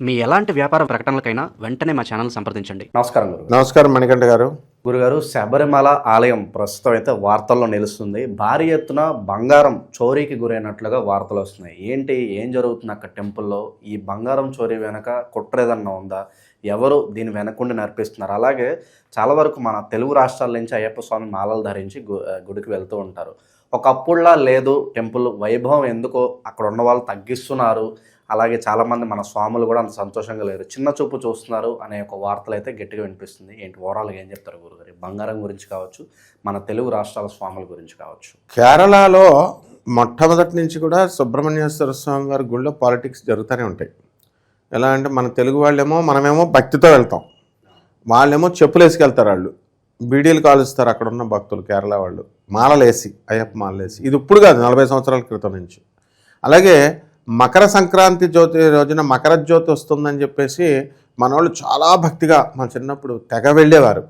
మీ ఎలాంటి వ్యాపార ప్రకటనలకైనా వెంటనే మా ఛానల్ సంప్రదించండి. నమస్కారం గురు. నమస్కారం మణికంఠ గారు. గురుగారు, శబరిమల ఆలయం ప్రస్తుతం అయితే వార్తల్లో నిలుస్తుంది. భారీ ఎత్తున బంగారం చోరీకి గురైనట్లుగా వార్తలు వస్తున్నాయి. ఏం జరుగుతుంది అక్కడ టెంపుల్లో? ఈ బంగారం చోరీ వెనక కుట్ర ఏదన్నా ఉందా? ఎవరు దీని వెనకుండి నడిపిస్తున్నారు? అలాగే చాలా వరకు మన తెలుగు రాష్ట్రాల నుంచి అయ్యప్ప స్వామి మాలలు ధరించి గుడికి వెళ్తూ ఉంటారు. ఒకప్పుడులా లేదు టెంపుల్ వైభవం. ఎందుకో అక్కడ ఉన్న వాళ్ళు తగ్గిస్తున్నారు. అలాగే చాలామంది మన స్వాములు కూడా అంత సంతోషంగా లేరు, చిన్న చూపు చూస్తున్నారు అనే ఒక వార్తలు అయితే గట్టిగా వినిపిస్తుంది. ఏంటి ఓవరాల్గా ఏం చెప్తారు గురుగారు? బంగారం గురించి కావచ్చు, మన తెలుగు రాష్ట్రాల స్వాముల గురించి కావచ్చు. కేరళలో మొట్టమొదటి నుంచి కూడా సుబ్రహ్మణ్యేశ్వర స్వామి వారి గుళ్ళో పాలిటిక్స్ జరుగుతూనే ఉంటాయి. ఎలా అంటే మన తెలుగు వాళ్ళేమో మనమేమో భక్తితో వెళ్తాం, వాళ్ళేమో చెప్పులు వేసుకెళ్తారు. వాళ్ళు బీడీలు కాలుస్తారు అక్కడ ఉన్న భక్తులు, కేరళ వాళ్ళు మాలలేసి, అయ్యప్ప మాలలేసి. ఇది ఇప్పుడు కాదు, 40 సంవత్సరాల క్రితం నుంచి. అలాగే మకర సంక్రాంతి రోజున మకర జ్యోతి వస్తుందని చెప్పేసి మన వాళ్ళు చాలా భక్తిగా మన చిన్నప్పుడు తెగ వెళ్ళేవారు.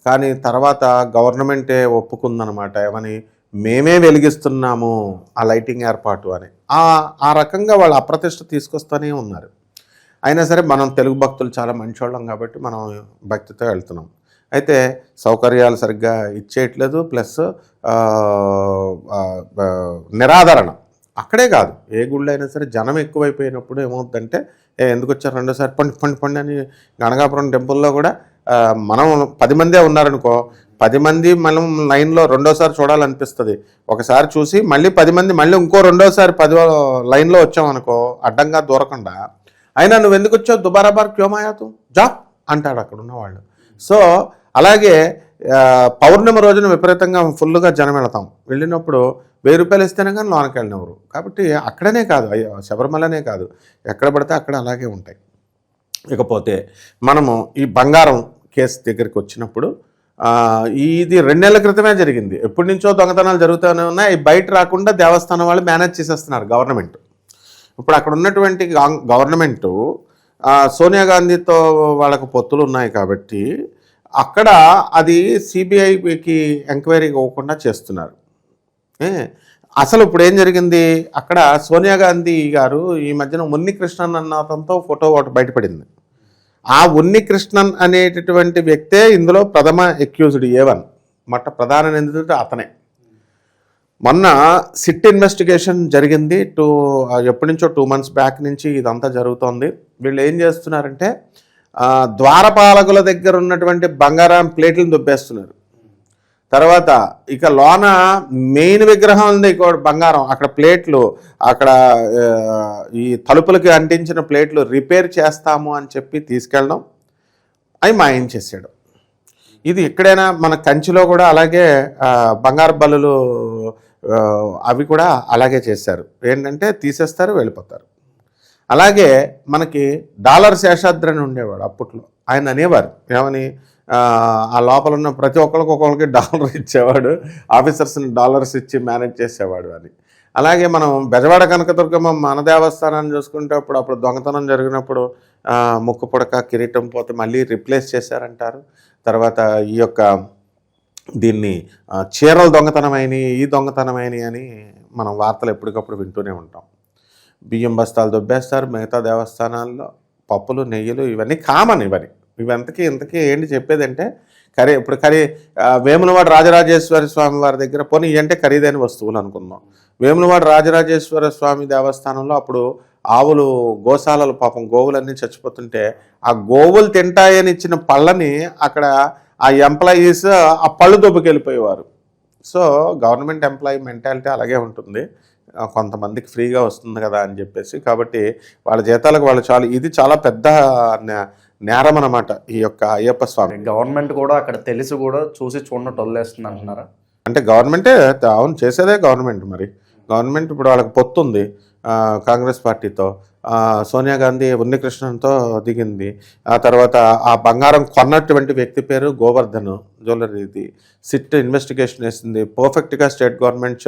కానీ తర్వాత గవర్నమెంటే ఒప్పుకుందనమాట, ఏమని, మేమే వెలిగిస్తున్నాము ఆ లైటింగ్ ఏర్పాటు అని. ఆ రకంగా వాళ్ళు అప్రతిష్ట తీసుకొస్తూనే ఉన్నారు. అయినా సరే మనం తెలుగు భక్తులు చాలా మంచోళ్ళం కాబట్టి మనం భక్తితో వెళ్తున్నాం. అయితే సౌకర్యాలు సరిగ్గా ఇచ్చేయట్లేదు, ప్లస్ నిరాదరణ. అక్కడే కాదు, ఏ గుళ్ళు అయినా సరే జనం ఎక్కువైపోయినప్పుడు ఏమవుతుందంటే, ఎందుకు వచ్చారు రెండోసారి, పండి అని. గణగాపురం టెంపుల్లో కూడా మనం 10 మందే ఉన్నారనుకో, 10 మంది మనం లైన్లో రెండోసారి చూడాలనిపిస్తుంది. ఒకసారి చూసి మళ్ళీ 10 మంది మళ్ళీ ఇంకో రెండోసారి 10 లైన్లో వచ్చామనుకో, అడ్డంగా దూరకుండా, అయినా నువ్వు ఎందుకు వచ్చావు, దుబారా బార్ క్యోమాయాతు జా అంటాడు అక్కడ ఉన్నవాళ్ళు. సో అలాగే పౌర్ణమి రోజున విపరీతంగా ఫుల్గా జనం వెళతాం. వెళ్ళినప్పుడు 1000 రూపాయలు ఇస్తేనే కానీ లోనకి వెళ్ళినవారు. కాబట్టి అక్కడనే కాదు, శబరిమలనే కాదు, ఎక్కడ పడితే అక్కడ అలాగే ఉంటాయి. ఇకపోతే మనము ఈ బంగారం కేసు దగ్గరికి వచ్చినప్పుడు, ఇది 2 నెలల క్రితమే జరిగింది. ఎప్పటి నుంచో దొంగతనాలు జరుగుతూనే ఉన్నాయి. బయట రాకుండా దేవస్థానం వాళ్ళు మేనేజ్ చేసేస్తున్నారు గవర్నమెంట్. ఇప్పుడు అక్కడ ఉన్నటువంటి గవర్నమెంటు సోనియా గాంధీతో వాళ్ళకు పొత్తులు ఉన్నాయి కాబట్టి అక్కడ అది సిబిఐకి ఎంక్వైరీ ఇవ్వకుండా చేస్తున్నారు. అసలు ఇప్పుడు ఏం జరిగింది, అక్కడ సోనియా గాంధీ గారు ఈ మధ్యన ఉన్ని కృష్ణన్ అన్న అతనితో ఫోటో ఒకటి బయటపడింది. ఆ ఉన్ని కృష్ణన్ అనేటటువంటి వ్యక్తే ఇందులో ప్రథమ ఎక్యూజ్డ్, A1 ప్రధాన నిందితుడు అతనే. మొన్న సిట్ ఇన్వెస్టిగేషన్ జరిగింది. ఎప్పటి నుంచో 2 months బ్యాక్ నుంచి ఇదంతా జరుగుతోంది. వీళ్ళు ఏం చేస్తున్నారంటే, ద్వారపాలకుల దగ్గర ఉన్నటువంటి బంగారం ప్లేట్లను దుబ్బేస్తున్నారు. తర్వాత ఇక లోన మెయిన్ విగ్రహం ఉంది, బంగారం, అక్కడ ప్లేట్లు, అక్కడ ఈ తలుపులకి అంటించిన ప్లేట్లు రిపేర్ చేస్తాము అని చెప్పి తీసుకెళ్ళడం, అవి మాయం చేసాడు. ఇది ఎక్కడైనా మన కంచిలో కూడా అలాగే బంగారు బల్లులు అవి కూడా అలాగే చేశారు. ఏంటంటే తీసేస్తారు, వెళ్ళిపోతారు. అలాగే మనకి డాలర్ శేషాద్రి అని ఉండేవాడు అప్పట్లో. ఆయన అనేవారు ఏమని, ఆ లోపల ఉన్న ప్రతి ఒక్కరికి డాలర్ ఇచ్చేవాడు, ఆఫీసర్స్ని డాలర్స్ ఇచ్చి మేనేజ్ చేసేవాడు అని. అలాగే మనం బెజవాడ కనకదుర్గమ్మ మన దేవస్థానాన్ని చూసుకుంటే అప్పుడు దొంగతనం జరిగినప్పుడు ముక్కు పుడక కిరీటం పోతే మళ్ళీ రిప్లేస్ చేశారంటారు. తర్వాత ఈ యొక్క దీన్ని చీరలు దొంగతనమైనవి, ఈ దొంగతనమైనవి అని మనం వార్తలు ఎప్పటికప్పుడు వింటూనే ఉంటాం. బియ్యం బస్తాలు దొబ్బేస్తారు మిగతా దేవస్థానాల్లో, పప్పులు నెయ్యిలు ఇవన్నీ కామన్. ఇంతకీ ఏంటి చెప్పేదంటే, ఇప్పుడు వేములవాడ రాజరాజేశ్వర స్వామి వారి దగ్గర పోనీ అంటే ఖరీదైన వస్తువులు అనుకుందాం. వేములవాడ రాజరాజేశ్వర స్వామి దేవస్థానంలో అప్పుడు ఆవులు, గోశాలలు, పాపం గోవులన్నీ చచ్చిపోతుంటే ఆ గోవులు తింటాయని ఇచ్చిన పళ్ళని అక్కడ ఆ ఎంప్లాయీస్ ఆ పళ్ళు దొబ్బుకెళ్ళిపోయేవారు. సో గవర్నమెంట్ ఎంప్లాయీ మెంటాలిటీ అలాగే ఉంటుంది, కొంతమందికి ఫ్రీగా వస్తుంది కదా అని చెప్పేసి. కాబట్టి వాళ్ళ జీతాలకు వాళ్ళు ఇది చాలా పెద్ద నేరం అన్నమాట ఈ యొక్క అయ్యప్ప స్వామి. గవర్నమెంట్ కూడా అక్కడ తెలిసి కూడా చూసి చూడనట్టు వదిలేస్తుంది అంటున్నారా? అంటే గవర్నమెంటే, అవును, చేసేదే గవర్నమెంట్. మరి గవర్నమెంట్ ఇప్పుడు వాళ్ళకి పొత్తుంది కాంగ్రెస్ పార్టీతో. సోనియా గాంధీ ఉన్నికృష్ణన్తో దిగింది. ఆ తర్వాత ఆ బంగారం కొన్నటువంటి వ్యక్తి పేరు గోవర్ధన్ జ్యువెలరీది. సిట్ ఇన్వెస్టిగేషన్ వేసింది, పర్ఫెక్ట్గా స్టేట్ గవర్నమెంట్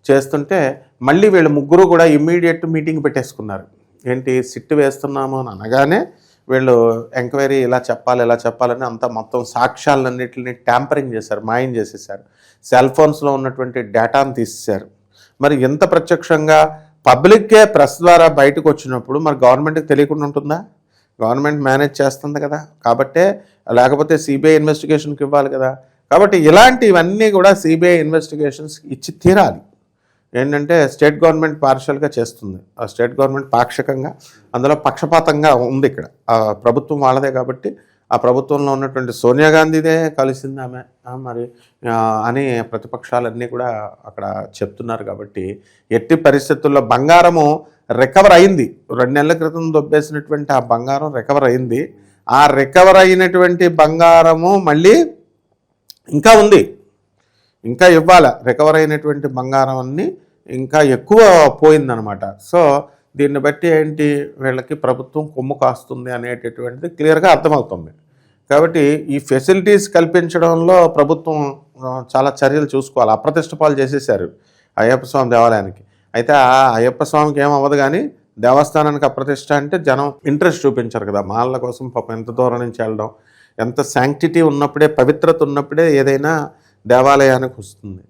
చేస్తుంటే మళ్ళీ వీళ్ళు ముగ్గురు కూడా ఇమ్మీడియట్ మీటింగ్ పెట్టేసుకున్నారు. ఏంటి, సిట్ వేస్తున్నాము అని అనగానే వీళ్ళు ఎంక్వైరీ ఇలా చెప్పాలని అంతా మొత్తం సాక్ష్యాలన్నింటినీ ట్యాంపరింగ్ చేశారు, మాయం చేసేసారు. సెల్ ఫోన్స్లో ఉన్నటువంటి డేటాను తీసేశారు. మరి ఎంత ప్రత్యక్షంగా పబ్లిక్కే ప్రెస్ ద్వారా బయటకు వచ్చినప్పుడు మరి గవర్నమెంట్కి తెలియకుండా ఉంటుందా? గవర్నమెంట్ మేనేజ్ చేస్తుంది కదా, కాబట్టే, లేకపోతే సిబిఐ ఇన్వెస్టిగేషన్కి ఇవ్వాలి కదా. కాబట్టి ఇలాంటివన్నీ కూడా సిబిఐ ఇన్వెస్టిగేషన్స్ ఇచ్చి తీరాలి. ఏంటంటే స్టేట్ గవర్నమెంట్ పార్షియల్గా చేస్తుంది, ఆ స్టేట్ గవర్నమెంట్ పాక్షికంగా, అందులో పక్షపాతంగా ఉంది. ఇక్కడ ప్రభుత్వం వాళ్ళదే కాబట్టి ఆ ప్రభుత్వంలో ఉన్నటువంటి సోనియా గాంధీదే కలిసింది ఆమె మరి అని ప్రతిపక్షాలన్నీ కూడా అక్కడ చెప్తున్నారు. కాబట్టి ఎట్టి పరిస్థితుల్లో బంగారము రికవర్ అయింది. 2 నెలల క్రితం దొబ్బేసినటువంటి ఆ బంగారం రికవర్ అయింది. ఆ రికవర్ అయినటువంటి బంగారము మళ్ళీ ఇంకా ఉంది, ఇంకా ఇవ్వాలి. రికవర్ అయినటువంటి బంగారం అన్నీ ఇంకా ఎక్కువ పోయిందనమాట. సో దీన్ని బట్టి ఏంటి, వీళ్ళకి ప్రభుత్వం కొమ్ము కాస్తుంది అనేటటువంటిది క్లియర్గా అర్థమవుతుంది. కాబట్టి ఈ ఫెసిలిటీస్ కల్పించడంలో ప్రభుత్వం చాలా చర్యలు చూసుకోవాలి. అప్రతిష్ట పాలు చేసేసారు అయ్యప్ప స్వామి దేవాలయానికి. అయితే ఆ అయ్యప్ప స్వామికి ఏమవ్వదు, కానీ దేవస్థానానికి అప్రతిష్ట అంటే జనం ఇంట్రెస్ట్ చూపించారు కదా. మాలల కోసం పాపం ఎంత దూరం నుంచి వెళ్ళడం, ఎంత శాంక్టిటీ ఉన్నప్పుడే, పవిత్రత ఉన్నప్పుడే ఏదైనా దేవాలయానికి వస్తుంది.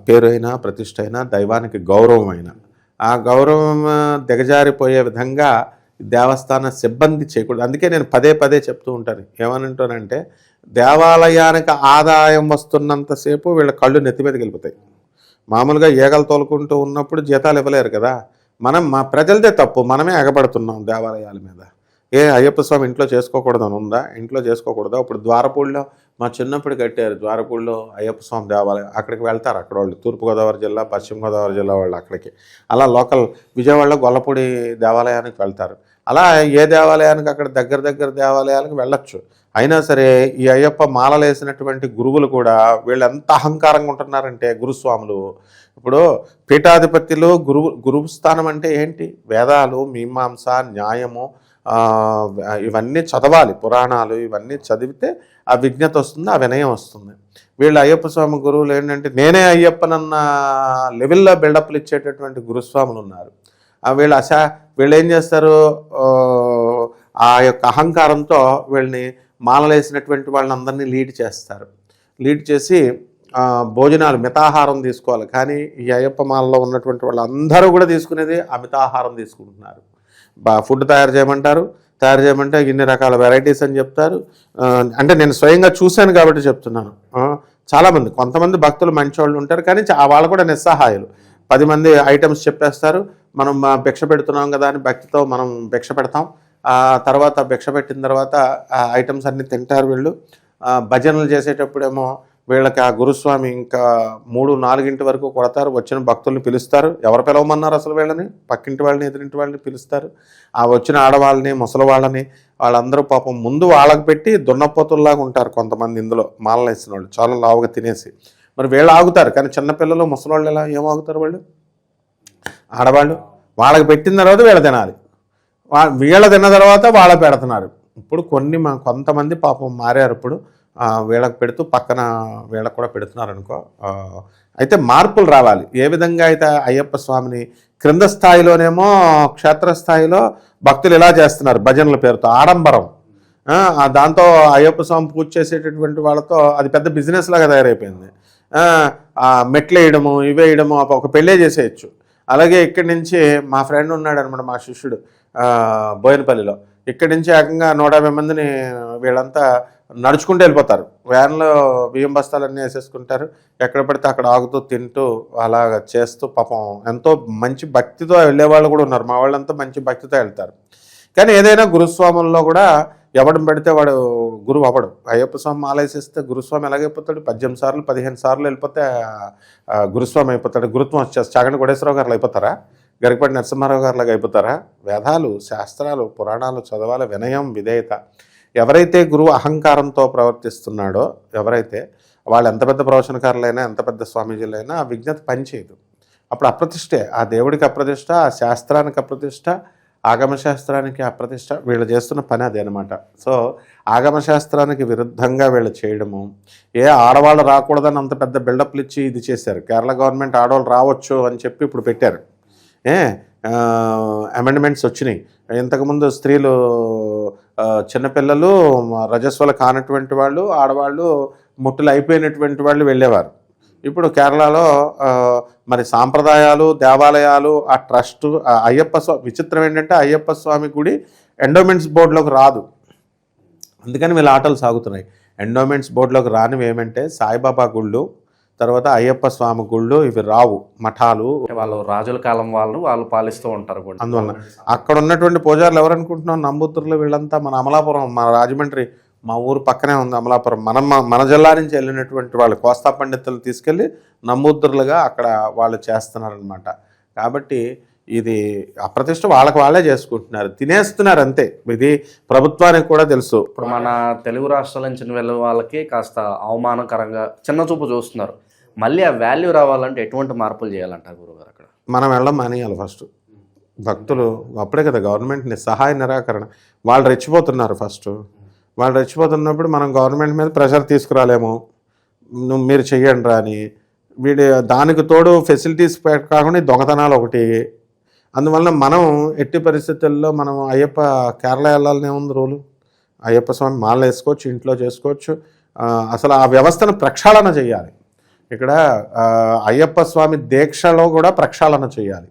పేరు అయినా, ప్రతిష్ట అయినా, దైవానికి గౌరవం అయినా. ఆ గౌరవం దిగజారిపోయే విధంగా దేవస్థాన సిబ్బంది చేయకూడదు. అందుకే నేను పదే పదే చెప్తూ ఉంటాను, ఏమనంటానంటే దేవాలయానికి ఆదాయం వస్తున్నంతసేపు వీళ్ళ కళ్ళు నెత్తి మీదకి వెళ్ళిపోతాయి. మామూలుగా ఈగలు తోలుకుంటూ ఉన్నప్పుడు జీతాలు ఇవ్వలేరు కదా. మా ప్రజలదే తప్పు, మనమే ఎగబడుతున్నాం దేవాలయాల మీద. అయ్యప్ప స్వామి ఇంట్లో చేసుకోకూడదని ఉందా? ఇంట్లో చేసుకోకూడదా? ఇప్పుడు ద్వారపూడిలో మా చిన్నప్పుడు కట్టారు, ద్వారపూడిలో అయ్యప్ప స్వామి దేవాలయం. అక్కడికి వెళ్తారు అక్కడ వాళ్ళు, తూర్పుగోదావరి జిల్లా, పశ్చిమ గోదావరి జిల్లా వాళ్ళు అక్కడికి. అలా లోకల్ విజయవాడలో గొల్లపూడి దేవాలయానికి వెళ్తారు. అలా ఏ దేవాలయానికి అక్కడ దగ్గర దేవాలయాలకు వెళ్ళొచ్చు. అయినా సరే ఈ అయ్యప్ప మాలలు వేసినటువంటి గురువులు కూడా వీళ్ళు ఎంత అహంకారంగా ఉంటున్నారంటే, గురుస్వాములు ఇప్పుడు పీఠాధిపత్యులు గురువు స్థానం అంటే ఏంటి? వేదాలు, మీమాంస, న్యాయము, ఇవన్నీ చదవాలి, పురాణాలు ఇవన్నీ చదివితే ఆ విజ్ఞత వస్తుంది, ఆ వినయం వస్తుంది. వీళ్ళు అయ్యప్ప స్వామి గురువులు ఏంటంటే నేనే అయ్యప్పనన్న లెవెల్లో బిల్డప్లు ఇచ్చేటటువంటి గురుస్వాములు ఉన్నారు. వీళ్ళు ఏం చేస్తారు, ఆ యొక్క అహంకారంతో వీళ్ళని మాలలేసినటువంటి వాళ్ళని అందరినీ లీడ్ చేస్తారు. లీడ్ చేసి భోజనాలు మితాహారం తీసుకోవాలి. కానీ ఈ అయ్యప్ప మాలలో ఉన్నటువంటి వాళ్ళందరూ కూడా తీసుకునేది అమితాహారం తీసుకుంటున్నారు. ఫుడ్ తయారు చేయమంటే ఇన్ని రకాల వెరైటీస్ అని చెప్తారు. అంటే నేను స్వయంగా చూశాను కాబట్టి చెప్తున్నాను. చాలామంది, కొంతమంది భక్తులు మంచివాళ్ళు ఉంటారు, కానీ వాళ్ళు కూడా నిస్సహాయులు. 10 మంది ఐటమ్స్ చెప్పేస్తారు, మనం భిక్ష పెడుతున్నాం కదా అని భక్తితో మనం భిక్ష పెడతాం. తర్వాత భిక్ష పెట్టిన తర్వాత ఆ ఐటమ్స్ అన్నీ తింటారు వీళ్ళు. భజనలు చేసేటప్పుడేమో వీళ్ళకి ఆ గురుస్వామి ఇంకా 3-4 వరకు కొడతారు. వచ్చిన భక్తుల్ని పిలుస్తారు. ఎవరు పిలవమన్నారు అసలు వీళ్ళని? పక్కింటి వాళ్ళని, ఎదురింటి వాళ్ళని పిలుస్తారు. ఆ వచ్చిన ఆడవాళ్ళని, ముసలి వాళ్ళని, వాళ్ళందరూ పాపం ముందు వాళ్ళకి పెట్టి దున్నపోతుల్లాగా ఉంటారు కొంతమంది. ఇందులో మాలలు వేసిన వాళ్ళు చాలా లావుగా తినేసి మరి వీళ్ళు ఆగుతారు. కానీ చిన్నపిల్లలు, ముసలివాళ్ళు ఎలా ఏమాగుతారు? వాళ్ళు ఆడవాళ్ళు వాళ్ళకి పెట్టిన తర్వాత వీళ్ళ తినాలి, వీళ్ళ తిన్న తర్వాత వాళ్ళ పెడుతున్నారు. ఇప్పుడు కొంతమంది పాపం మారారు. ఇప్పుడు వీళ్ళకి పెడుతూ పక్కన వీళ్ళకు కూడా పెడుతున్నారు అనుకో. అయితే మార్పులు రావాలి. ఏ విధంగా అయితే అయ్యప్ప స్వామిని క్రింద స్థాయిలోనేమో క్షేత్రస్థాయిలో భక్తులు ఇలా చేస్తున్నారు భజనల పేరుతో ఆడంబరం. దాంతో అయ్యప్ప స్వామి పూజ చేసేటటువంటి వాళ్ళతో అది పెద్ద బిజినెస్ లాగా తయారైపోయింది. మెట్లు వేయడము, ఇవి వేయడము, ఒక పెళ్ళే చేసేయచ్చు. అలాగే ఇక్కడి నుంచి మా ఫ్రెండ్ ఉన్నాడు అనమాట, మా శిష్యుడు బోయినపల్లిలో. ఇక్కడి నుంచి ఏకంగా 150 మందిని వీళ్ళంతా నడుచుకుంటూ వెళ్ళిపోతారు. వ్యాన్లో బియ్యం బస్తాలన్నీ వేసేసుకుంటారు. ఎక్కడ పడితే అక్కడ ఆగుతూ తింటూ అలాగ చేస్తూ పాపం ఎంతో మంచి భక్తితో వెళ్ళేవాళ్ళు కూడా ఉన్నారు. మా వాళ్ళంతా మంచి భక్తితో వెళ్తారు. కానీ ఏదైనా గురుస్వాముల్లో కూడా ఎవడం పెడితే వాడు గురువు అవ్వడు. అయ్యప్ప స్వామి ఆలయసిస్తే గురుస్వామి ఎలాగైపోతాడు? 18 సార్లు 15 సార్లు వెళ్ళిపోతే గురుస్వామి అయిపోతాడు. గురుత్వం వచ్చేసి చాగంటి కోటేశ్వరరావు గారు అయిపోతారా? గరికపాటి నరసింహారావు గారిలాగా అయిపోతారా? వేదాలు, శాస్త్రాలు, పురాణాలు చదవాలి, వినయం, విధేయత. ఎవరైతే గురువు అహంకారంతో ప్రవర్తిస్తున్నాడో, ఎవరైతే వాళ్ళు ఎంత పెద్ద ప్రవచనకారులైనా, ఎంత పెద్ద స్వామీజీలైనా ఆ విజ్ఞత పనిచేయదు. అప్పుడు అప్రతిష్టే. ఆ దేవుడికి అప్రతిష్ట, ఆ శాస్త్రానికి అప్రతిష్ట, ఆగమశాస్త్రానికి అప్రతిష్ట. వీళ్ళు చేస్తున్న పని అదే అనమాట. సో ఆగమశాస్త్రానికి విరుద్ధంగా వీళ్ళు చేయడము, ఆడవాళ్ళు రాకూడదని అంత పెద్ద బిల్డప్లు ఇచ్చి ఇది చేశారు. కేరళ గవర్నమెంట్ ఆడవాళ్ళు రావచ్చు అని చెప్పి ఇప్పుడు పెట్టారు. అమెండ్మెంట్స్ వచ్చినాయి. ఇంతకుముందు స్త్రీలు, చిన్నపిల్లలు, రజస్వల కానటువంటి వాళ్ళు, ఆడవాళ్ళు, ముట్టులు అయిపోయినటువంటి వాళ్ళు వెళ్ళేవారు. ఇప్పుడు కేరళలో మరి సాంప్రదాయాలు, దేవాలయాలు, ఆ ట్రస్ట్, అయ్యప్ప స్వామి విచిత్రం ఏంటంటే అయ్యప్ప స్వామి గుడి ఎండోమెంట్స్ బోర్డులోకి రాదు. అందుకని వీళ్ళ ఆటలు సాగుతున్నాయి. ఎండోమెంట్స్ బోర్డులోకి రానివి ఏమంటే సాయిబాబా గుళ్ళు, తర్వాత అయ్యప్ప స్వామి గుళ్ళు, ఇవి రావు. మఠాలు వాళ్ళు రాజుల కాలం వాళ్ళు పాలిస్తూ ఉంటారు కూడా. అందువల్ల అక్కడ ఉన్నటువంటి పూజారులు ఎవరనుకుంటున్నాం, నంబూతుర్లు వీళ్ళంతా మన అమలాపురం, మన రాజమండ్రి, మా ఊరు పక్కనే ఉంది అమలాపురం. మన జిల్లా నుంచి వెళ్ళినటువంటి వాళ్ళు కోస్తా పండితులు తీసుకెళ్ళి నంబూతుర్లుగా అక్కడ వాళ్ళు చేస్తున్నారనమాట. కాబట్టి ఇది అప్రతిష్ట వాళ్ళే చేసుకుంటున్నారు, తినేస్తున్నారు అంతే. ఇది ప్రభుత్వానికి కూడా తెలుసు. ఇప్పుడు మన తెలుగు రాష్ట్రాల నుంచి వెళ్ళే వాళ్ళకి కాస్త అవమానకరంగా చిన్న చూపు చూస్తున్నారు. మళ్ళీ ఆ వాల్యూ రావాలంటే ఎటువంటి మార్పులు చేయాలంటారు గురుగారు అక్కడ? మనం వెళ్ళడం మానేయాలి ఫస్ట్. భక్తులు అప్పుడే కదా గవర్నమెంట్ సహాయ నిరాకరణ. వాళ్ళు రెచ్చిపోతున్నారు ఫస్ట్. వాళ్ళు రెచ్చిపోతున్నప్పుడు మనం గవర్నమెంట్ మీద ప్రెషర్ తీసుకురాలేము, మీరు చెయ్యండి రా అని. దానికి తోడు ఫెసిలిటీస్ కాకుండా దొంగతనాలు ఒకటి. అందువల్ల మనం ఎట్టి పరిస్థితుల్లో మనం అయ్యప్ప కేరళ వెళ్ళాలనే ఉంది రూలు. అయ్యప్ప స్వామి మాల వేసుకోవచ్చు, ఇంట్లో చేసుకోవచ్చు. అసలు ఆ వ్యవస్థను ప్రక్షాళన చేయాలి. ఇక్కడ అయ్యప్ప స్వామి దీక్షలో కూడా ప్రక్షాళన చేయాలి.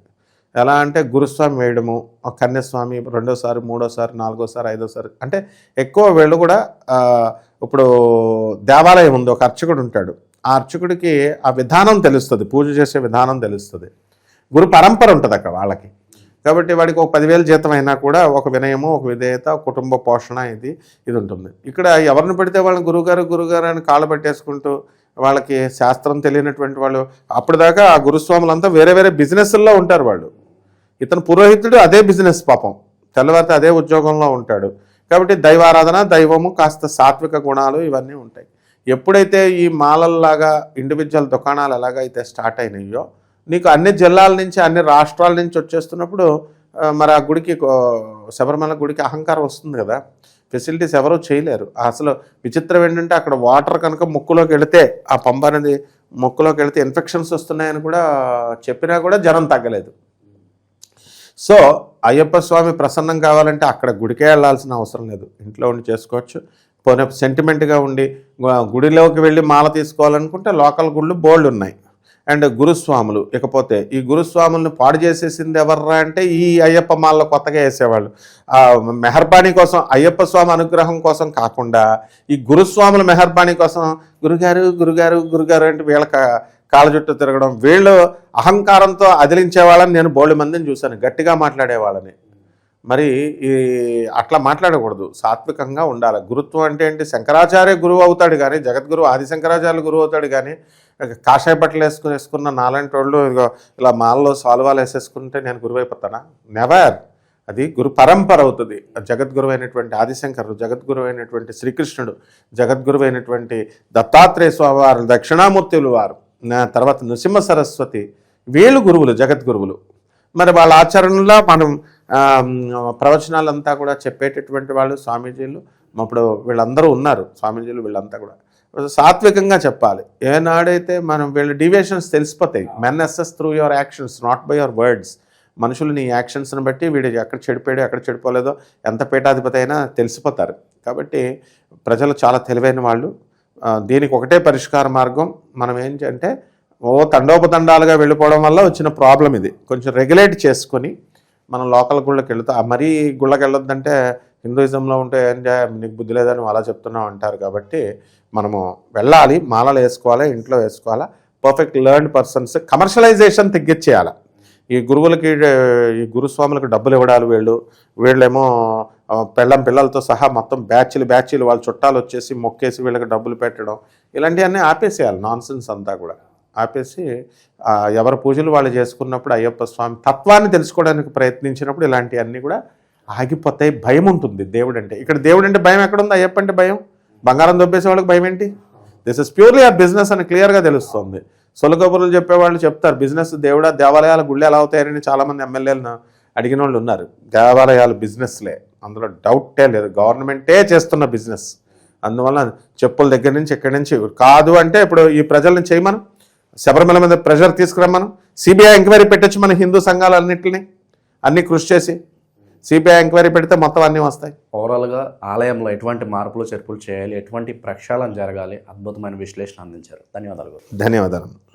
ఎలా అంటే గురుస్వామి వేయడము, కన్యాస్వామి రెండోసారి, మూడోసారి, నాలుగోసారి, ఐదోసారి, అంటే ఎక్కువ వీళ్ళు కూడా ఇప్పుడు దేవాలయం ఉంది, ఒక అర్చకుడు ఉంటాడు. ఆ అర్చకుడికి ఆ విధానం తెలుస్తుంది, పూజ చేసే విధానం తెలుస్తుంది, గురు పరంపర ఉంటుంది అక్కడ వాళ్ళకి. కాబట్టి వాడికి ఒక 10,000 జీతం అయినా కూడా ఒక వినయము, ఒక విధేయత, కుటుంబ పోషణ ఇది ఉంటుంది. ఇక్కడ ఎవరిని పెడితే వాళ్ళని గురుగారు అని కాళ్ళు పెట్టేసుకుంటూ వాళ్ళకి శాస్త్రం తెలియనటువంటి వాళ్ళు, అప్పటిదాకా ఆ గురుస్వాములంతా వేరే వేరే బిజినెస్ల్లో ఉంటారు. వాళ్ళు ఇతను పురోహితుడు, అదే బిజినెస్ పాపం, తెల్లవారితే అదే ఉద్యోగంలో ఉంటాడు. కాబట్టి దైవారాధన, దైవము, కాస్త సాత్విక గుణాలు ఇవన్నీ ఉంటాయి. ఎప్పుడైతే ఈ మాలల్లాగా ఇండివిజువల్ దుకాణాలు ఎలాగైతే స్టార్ట్ అయినాయో, నీకు అన్ని జిల్లాల నుంచి, అన్ని రాష్ట్రాల నుంచి వచ్చేస్తున్నప్పుడు మరి ఆ గుడికి, శబరిమల గుడికి అహంకారం వస్తుంది కదా. ఫెసిలిటీస్ ఎవరూ చేయలేరు. అసలు విచిత్రం ఏంటంటే అక్కడ వాటర్ కనుక ముక్కులోకి వెళితే, ఆ పంప అనేది ముక్కులోకి వెళితే ఇన్ఫెక్షన్స్ వస్తున్నాయని కూడా చెప్పినా కూడా జనం తగ్గలేదు. సో అయ్యప్ప స్వామి ప్రసన్నం కావాలంటే అక్కడ గుడికే వెళ్ళాల్సిన అవసరం లేదు, ఇంట్లో ఉండి చేసుకోవచ్చు. పోనీ సెంటిమెంట్గా ఉండి గుడిలోకి వెళ్ళి మాల తీసుకోవాలనుకుంటే లోకల్ గుళ్ళు బోల్డ్ ఉన్నాయి. అండ్ గురుస్వాములు, ఇకపోతే ఈ గురుస్వాములను పాడు చేసేసింది ఎవర్రా అంటే ఈ అయ్యప్ప మాలలో కొత్తగా వేసేవాళ్ళు. మెహర్బానీ కోసం, అయ్యప్ప స్వామి అనుగ్రహం కోసం కాకుండా ఈ గురుస్వాముల మెహర్బానీ కోసం గురుగారు అంటే వీళ్ళ కాళ్ళ చుట్టూ తిరగడం, వీళ్ళు అహంకారంతో అదిలించే వాళ్ళని నేను బోల్డ్ మందిని చూశాను, గట్టిగా మాట్లాడేవాళ్ళని. మరి ఈ అట్లా మాట్లాడకూడదు, సాత్వికంగా ఉండాలి. గురుత్వం అంటే ఏంటి? శంకరాచార్య గురువు అవుతాడు కానీ, జగద్గురు ఆదిశంకరాచార్యులు గురువు అవుతాడు కానీ, కాషాయ బట్టలు వేసుకున్న నాలాంటి వాళ్ళు ఇలా మాలలో సాల్వాలు వేసేసుకుంటే నేను గురువు అయిపోతానా? నెవర్. అది గురు పరంపర అవుతుంది. జగద్గురు అయినటువంటి ఆదిశంకరుడు, జగద్గురు అయినటువంటి శ్రీకృష్ణుడు, జగద్గురు అయినటువంటి దత్తాత్రేయ స్వామి వారు, దక్షిణామూర్తులు వారు, తర్వాత నృసింహ సరస్వతి, వీళ్ళు గురువులు, జగద్గురువులు. మరి వాళ్ళ ఆచరణలో మనం ప్రవచనాలంతా కూడా చెప్పేటటువంటి వాళ్ళు స్వామీజీలు. ఇప్పుడు వీళ్ళందరూ ఉన్నారు స్వామీజీలు, వీళ్ళంతా కూడా సాత్వికంగా చెప్పాలి. ఏనాడైతే మనం వీళ్ళ డీవియేషన్స్ తెలిసిపోతాయి. Men assess through your actions, not by your words. మనుషులు నీ యాక్షన్స్ని బట్టి వీడు ఎక్కడ చెడిపోయాడో, ఎక్కడ చెడిపోలేదో, ఎంత పీఠాధిపతి అయినా తెలిసిపోతారు. కాబట్టి ప్రజలు చాలా తెలివైన వాళ్ళు. దీనికి ఒకటే పరిష్కార మార్గం. మనం ఏంటంటే తండోపతండాలుగా వెళ్ళిపోవడం వల్ల వచ్చిన ప్రాబ్లం ఇది. కొంచెం రెగ్యులేట్ చేసుకొని మనం లోకల్ గుళ్ళకి వెళ్తా, మరీ గుళ్ళకి వెళ్ళొద్దంటే హిందూయిజంలో ఉంటే ఏం నీకు బుద్ధి లేదని అలా చెప్తున్నాం అంటారు. కాబట్టి మనము వెళ్ళాలి, మాలలు వేసుకోవాలి, ఇంట్లో వేసుకోవాలా. Perfect learned persons. కమర్షియలైజేషన్ తగ్గించేయాలి. ఈ గురువులకి, ఈ గురుస్వాములకు డబ్బులు ఇవ్వడాలు, వీళ్ళేమో పిల్లలతో సహా మొత్తం బ్యాచీలు వాళ్ళ చుట్టాలు వచ్చేసి మొక్కేసి వీళ్ళకి డబ్బులు పెట్టడం, ఇలాంటివన్నీ ఆపేసేయాలి. నాన్సెన్స్ అంతా కూడా ఆపేసి ఎవరి పూజలు వాళ్ళు చేసుకున్నప్పుడు అయ్యప్ప స్వామి తత్వాన్ని తెలుసుకోవడానికి ప్రయత్నించినప్పుడు ఇలాంటివన్నీ కూడా ఆగిపోతాయి. భయం ఉంటుంది దేవుడు అంటే. ఇక్కడ దేవుడు అంటే భయం ఎక్కడుంది? అయ్యప్ప అంటే భయం. బంగారం దొబ్బేసే వాళ్ళకి భయం ఏంటి? దిస్ ఇస్ ప్యూర్లీ ఆ బిజినెస్ అని క్లియర్గా తెలుస్తుంది. సొలకబుర్లు చెప్పేవాళ్ళు చెప్తారు బిజినెస్ దేవుడా, దేవాలయాల గుళ్ళు ఎలా అవుతాయని చాలామంది ఎమ్మెల్యేలను అడిగిన వాళ్ళు ఉన్నారు. దేవాలయాలు బిజినెస్లే, అందులో డౌటే లేదు. గవర్నమెంటే చేస్తున్న బిజినెస్. అందువల్ల చెప్పుల దగ్గర నుంచి ఎక్కడి నుంచి కాదు అంటే ఇప్పుడు ఈ ప్రజల్ని చేయమను, శబరిమల మీద ప్రెషర్ తీసుకురమ్మను, సిబిఐ ఎంక్వైరీ పెట్టచ్చు మన హిందూ సంఘాలన్నింటినీ, అన్నీ కృషి చేసి. సిబిఐ ఎంక్వైరీ పెడితే మొత్తం అన్నీ వస్తాయి. ఓవరాల్గా ఆలయంలో ఎటువంటి మార్పులు చేర్పులు చేయాలి, ఎటువంటి ప్రక్షాళన జరగాలి, అద్భుతమైన విశ్లేషణ అందించారు. ధన్యవాదాలు. ధన్యవాదాలు.